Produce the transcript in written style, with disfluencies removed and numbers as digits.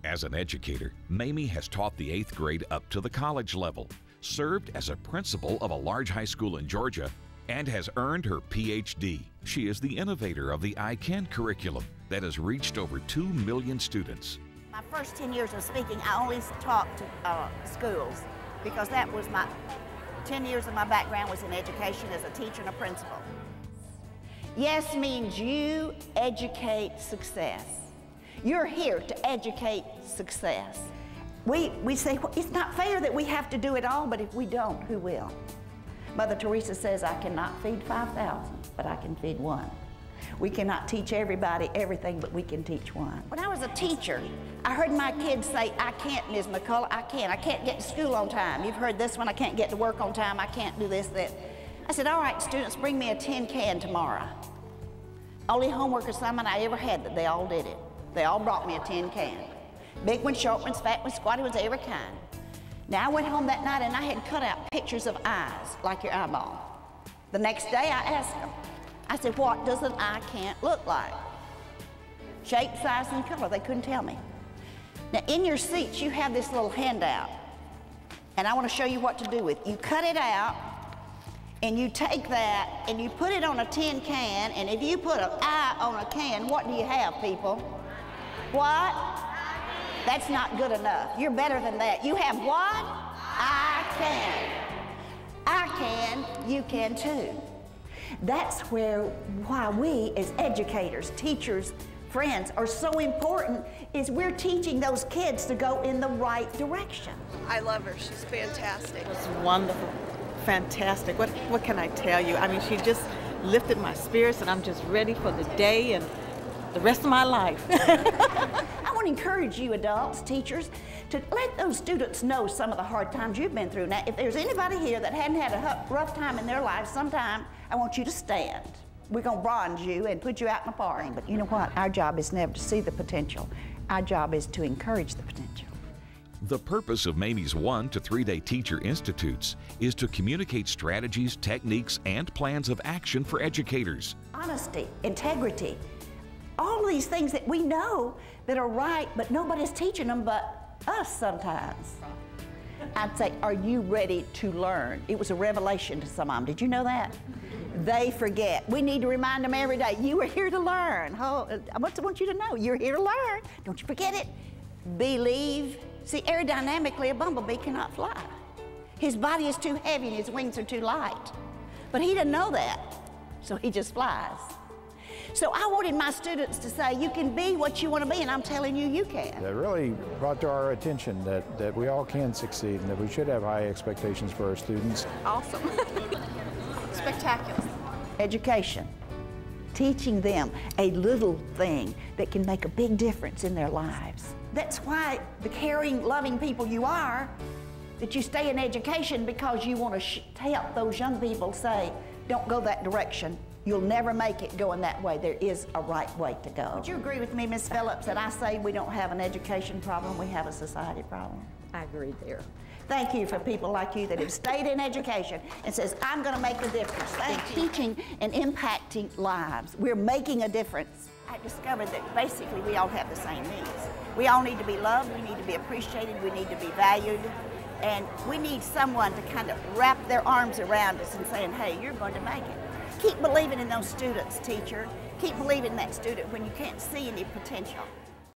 As an educator, Mamie has taught the 8th grade up to the college level, served as a principal of a large high school in Georgia, and has earned her PhD. She is the innovator of the I Can curriculum that has reached over 2 million students. My first 10 years of speaking, I only taught to schools because that was 10 years of my background was in education as a teacher and a principal. Yes means you educate success. You're here to educate success. We say, well, it's not fair that we have to do it all, but if we don't, who will? Mother Teresa says, I cannot feed 5,000, but I can feed one. We cannot teach everybody everything, but we can teach one. When I was a teacher, I heard my kids say, I can't, Ms. McCullough, I can't get to school on time. You've heard this one, I can't get to work on time, I can't do this, that. I said, all right, students, bring me a tin can tomorrow. Only homework assignment I ever had that they all did it. They all brought me a tin can. Big ones, short ones, fat ones, squatty ones, every kind. Now I went home that night and I had cut out pictures of eyes, like your eyeball. The next day I asked them, I said, what does an eye can't look like? Shape, size, and color, they couldn't tell me. Now in your seats you have this little handout, and I want to show you what to do with it. You cut it out, and you take that and you put it on a tin can, and if you put an eye on a can, what do you have, people? What? That's not good enough. You're better than that. You have what? I can. I can, you can too. That's why we as educators, teachers, friends are so important, is we're teaching those kids to go in the right direction. I love her. She's fantastic. It's wonderful. Fantastic. What can I tell you? I mean, she just lifted my spirits, and I'm just ready for the day and the rest of my life. I want to encourage you adults, teachers, to let those students know some of the hard times you've been through. Now, if there's anybody here that hadn't had a rough time in their lives sometime, I want you to stand. We're going to bronze you and put you out in the park. But you know what? Our job is never to see the potential. Our job is to encourage the potential. The purpose of Mamie's 1 to 3 day teacher institutes is to communicate strategies, techniques, and plans of action for educators. Honesty, integrity, all of these things that we know that are right, but nobody's teaching them but us sometimes. I'd say, are you ready to learn? It was a revelation to some of them. Did you know that? They forget. We need to remind them every day, you are here to learn. I want you to know, you're here to learn. Don't you forget it. Believe. See, aerodynamically, a bumblebee cannot fly. His body is too heavy and his wings are too light. But he didn't know that, so he just flies. So I wanted my students to say, you can be what you want to be, and I'm telling you, you can. That really brought to our attention that we all can succeed and that we should have high expectations for our students. Awesome. Spectacular. Education. Teaching them a little thing that can make a big difference in their lives. That's why the caring, loving people you are, that you stay in education, because you want to help those young people say, don't go that direction. You'll never make it going that way. There is a right way to go. Would you agree with me, Ms. Phillips, that I say we don't have an education problem, we have a society problem? I agree there. Thank you for people like you that have stayed in education and says, I'm going to make a difference. Thank you. Teaching and impacting lives. We're making a difference. I discovered that basically we all have the same needs. We all need to be loved, we need to be appreciated, we need to be valued, and we need someone to kind of wrap their arms around us and saying, hey, you're going to make it. Keep believing in those students, teacher. Keep believing in that student when you can't see any potential.